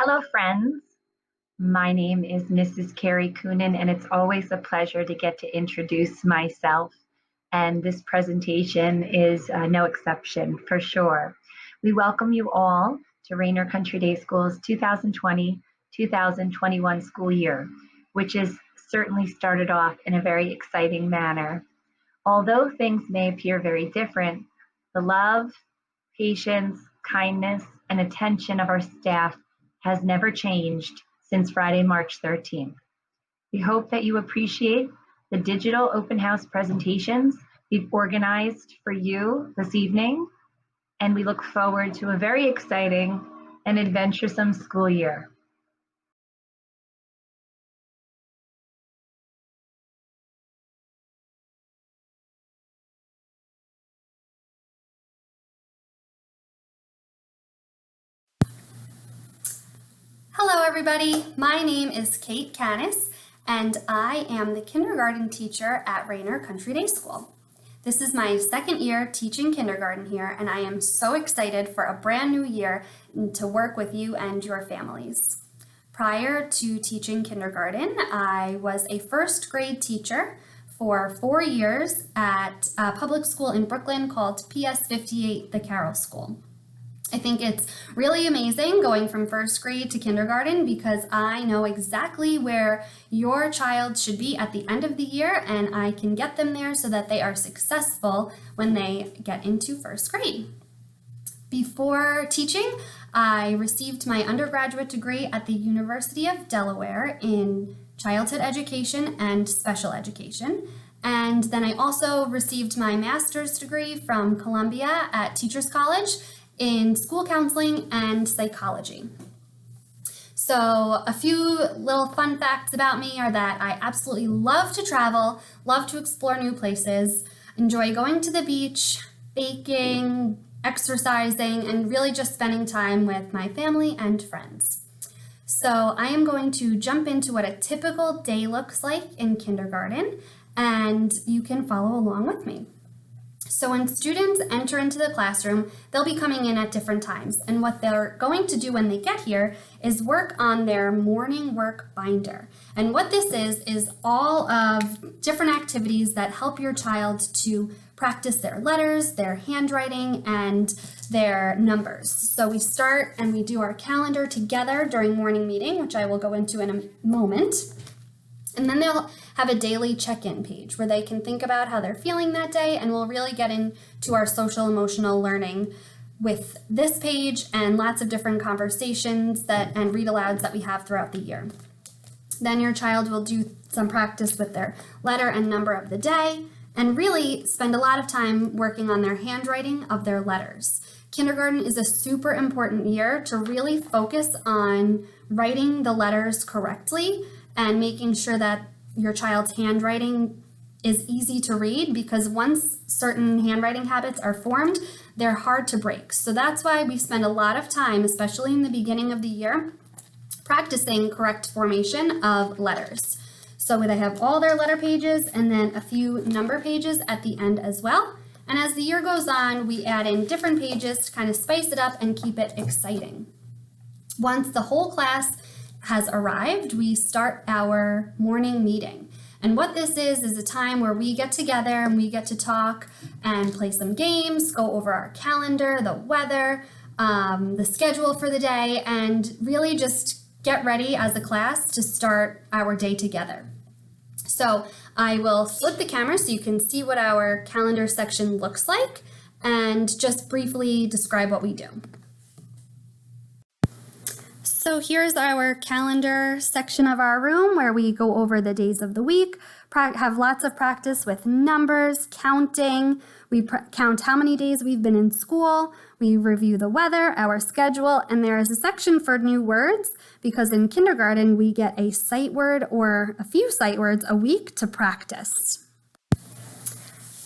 Hello, friends. My name is Mrs. Carrie Coonan, and it's always a pleasure to get to introduce myself. And this presentation is no exception, for sure. We welcome you all to Raynor Country Day School's 2020-2021 school year, which has certainly started off in a very exciting manner. Although things may appear very different, the love, patience, kindness, and attention of our staff has never changed since Friday, March 13th. We hope that you appreciate the digital open house presentations we've organized for you this evening, and we look forward to a very exciting and adventuresome school year. Hello everybody, my name is Kate Canis and I am the kindergarten teacher at Raynor Country Day School. This is my second year teaching kindergarten here and I am so excited for a brand new year to work with you and your families. Prior to teaching kindergarten, I was a first grade teacher for 4 years at a public school in Brooklyn called PS 58, the Carroll School. I think it's really amazing going from first grade to kindergarten because I know exactly where your child should be at the end of the year and I can get them there so that they are successful when they get into first grade. Before teaching, I received my undergraduate degree at the University of Delaware in childhood education and special education. And then I also received my master's degree from Columbia at Teachers College in school counseling and psychology. So a few little fun facts about me are that I absolutely love to travel, love to explore new places, enjoy going to the beach, baking, exercising, and really just spending time with my family and friends. So I am going to jump into what a typical day looks like in kindergarten, and you can follow along with me. So when students enter into the classroom, they'll be coming in at different times. And what they're going to do when they get here is work on their morning work binder. And what this is all of different activities that help your child to practice their letters, their handwriting, and their numbers. So we start and we do our calendar together during morning meeting, which I will go into in a moment. And then they'll have a daily check-in page where they can think about how they're feeling that day, and we'll really get into our social emotional learning with this page and lots of different conversations and read-alouds that we have throughout the year. Then your child will do some practice with their letter and number of the day, and really spend a lot of time working on their handwriting of their letters. Kindergarten is a super important year to really focus on writing the letters correctly and making sure that your child's handwriting is easy to read, because once certain handwriting habits are formed, they're hard to break. So that's why we spend a lot of time, especially in the beginning of the year, practicing correct formation of letters. So they have all their letter pages and then a few number pages at the end as well. And as the year goes on, we add in different pages to kind of spice it up and keep it exciting. Once the whole class has arrived, we start our morning meeting. And what this is a time where we get together and we get to talk and play some games, go over our calendar, the weather, the schedule for the day, and really just get ready as a class to start our day together. So I will flip the camera so you can see what our calendar section looks like and just briefly describe what we do. So here's our calendar section of our room where we go over the days of the week, have lots of practice with numbers, counting. We count how many days we've been in school. We review the weather, our schedule, and there is a section for new words because in kindergarten we get a sight word or a few sight words a week to practice.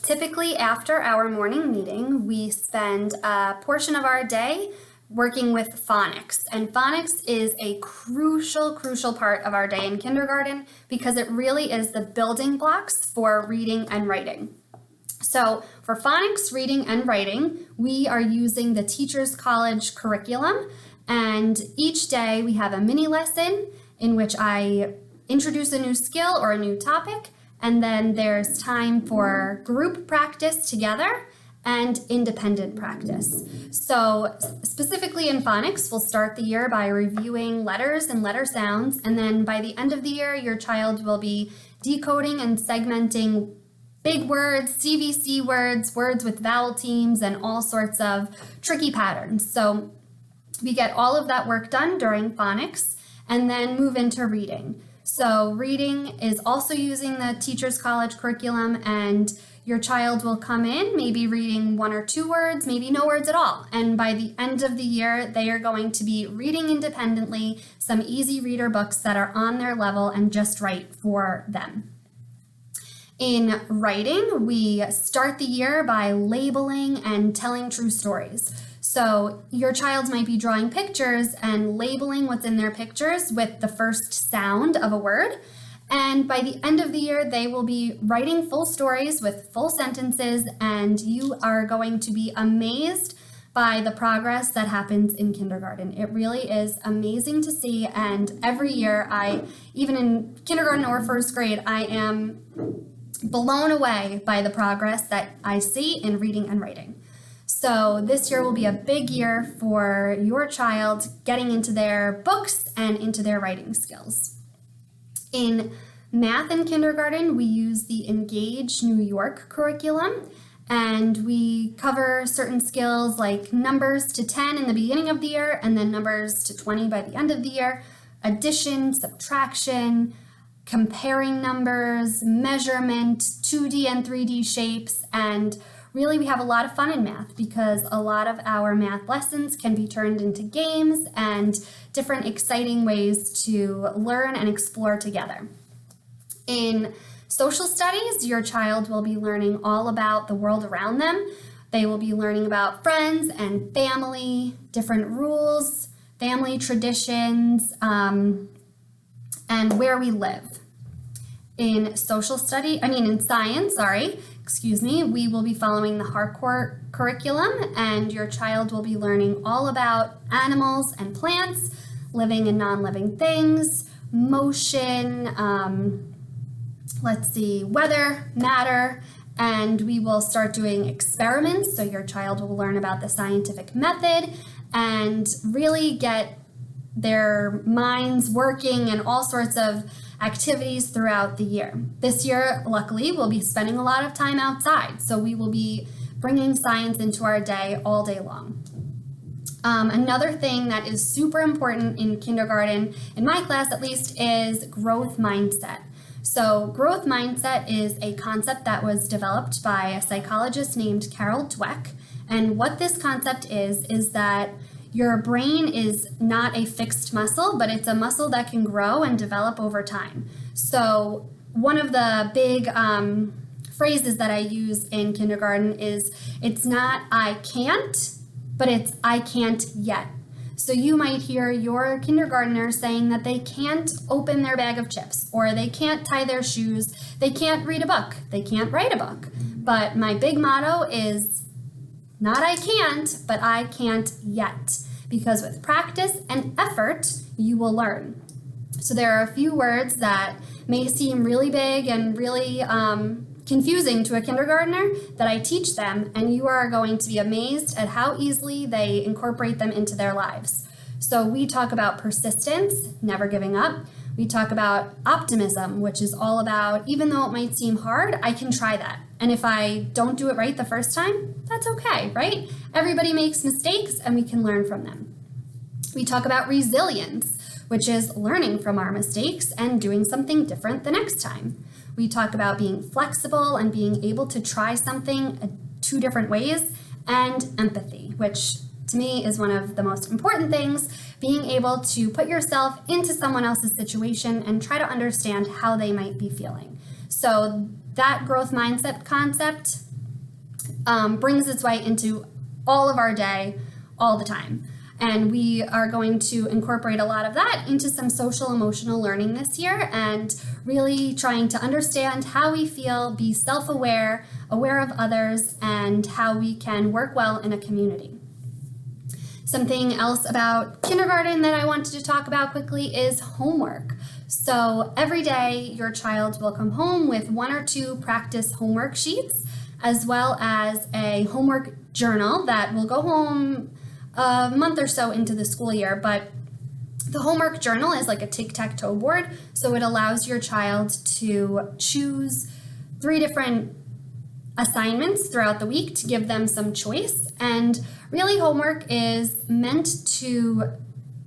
Typically after our morning meeting, we spend a portion of our day working with phonics. And phonics is a crucial part of our day in kindergarten because it really is the building blocks for reading and writing. So for phonics, reading, and writing, we are using the Teachers College curriculum, And each day we have a mini lesson in which I introduce a new skill or a new topic, and then there's time for group practice together and independent practice. So specifically in phonics, we'll start the year by reviewing letters and letter sounds, and then by the end of the year, your child will be decoding and segmenting big words, CVC words, words with vowel teams, and all sorts of tricky patterns. So we get all of that work done during phonics and then move into reading. So reading is also using the Teachers College curriculum, and your child will come in maybe reading 1 or 2 words, maybe no words at all. And by the end of the year, they are going to be reading independently some easy reader books that are on their level and just right for them. In writing, we start the year by labeling and telling true stories. So your child might be drawing pictures and labeling what's in their pictures with the first sound of a word. And by the end of the year, they will be writing full stories with full sentences, and you are going to be amazed by the progress that happens in kindergarten. It really is amazing to see, and every year, even in kindergarten or first grade, I am blown away by the progress that I see in reading and writing. So this year will be a big year for your child getting into their books and into their writing skills. In math in kindergarten, we use the Engage New York curriculum, and we cover certain skills like numbers to 10 in the beginning of the year and then numbers to 20 by the end of the year, addition, subtraction, comparing numbers, measurement, 2D and 3D shapes, and really we have a lot of fun in math because a lot of our math lessons can be turned into games and different exciting ways to learn and explore together. In social studies, your child will be learning all about the world around them. They will be learning about friends and family, different rules, family traditions, and where we live. In science, we will be following the Harcourt curriculum, and your child will be learning all about animals and plants, living and non-living things, motion, weather, matter, and we will start doing experiments, so your child will learn about the scientific method and really get their minds working and all sorts of activities throughout the year. This year, luckily, we'll be spending a lot of time outside, so we will be bringing science into our day all day long. Another thing that is super important in kindergarten, in my class at least, is growth mindset. So growth mindset is a concept that was developed by a psychologist named Carol Dweck, and what this concept is that your brain is not a fixed muscle, but it's a muscle that can grow and develop over time. So one of the big phrases that I use in kindergarten is, it's not I can't, but it's I can't yet. So you might hear your kindergartner saying that they can't open their bag of chips, or they can't tie their shoes, they can't read a book, they can't write a book. But my big motto is, not I can't, but I can't yet. Because with practice and effort, you will learn. So there are a few words that may seem really big and really confusing to a kindergartner that I teach them, and you are going to be amazed at how easily they incorporate them into their lives. So we talk about persistence, never giving up. We talk about optimism, which is all about, even though it might seem hard, I can try that. And if I don't do it right the first time, that's okay, right? Everybody makes mistakes and we can learn from them. We talk about resilience, which is learning from our mistakes and doing something different the next time. We talk about being flexible and being able to try something 2 different ways, and empathy, which to me is one of the most important things, being able to put yourself into someone else's situation and try to understand how they might be feeling. So that growth mindset concept brings its way into all of our day, all the time. And we are going to incorporate a lot of that into some social emotional learning this year, and really trying to understand how we feel, be self-aware, aware of others, and how we can work well in a community. Something else about kindergarten that I wanted to talk about quickly is homework. So every day your child will come home with 1 or 2 practice homework sheets, as well as a homework journal that will go home a month or so into the school year. But the homework journal is like a tic-tac-toe board, so it allows your child to choose 3 different assignments throughout the week to give them some choice. And really, homework is meant to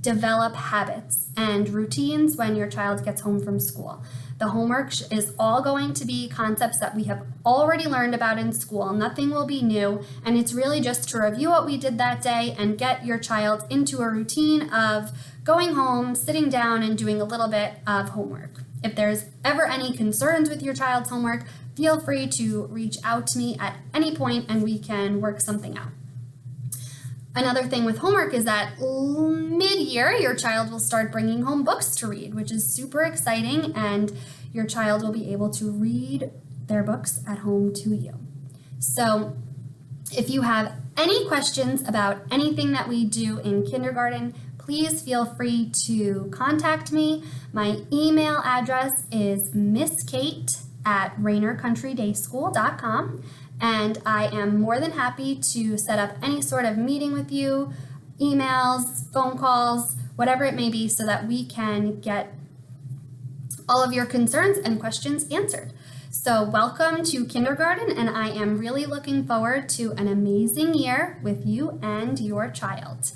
develop habits and routines when your child gets home from school. The homework is all going to be concepts that we have already learned about in school. Nothing will be new, and it's really just to review what we did that day and get your child into a routine of going home, sitting down, and doing a little bit of homework. If there's ever any concerns with your child's homework, feel free to reach out to me at any point and we can work something out. Another thing with homework is that mid-year, your child will start bringing home books to read, which is super exciting, and your child will be able to read their books at home to you. So if you have any questions about anything that we do in kindergarten, please feel free to contact me. My email address is misskate@raynorcountrydayschool.com. And I am more than happy to set up any sort of meeting with you, emails, phone calls, whatever it may be, so that we can get all of your concerns and questions answered. So welcome to kindergarten, and I am really looking forward to an amazing year with you and your child.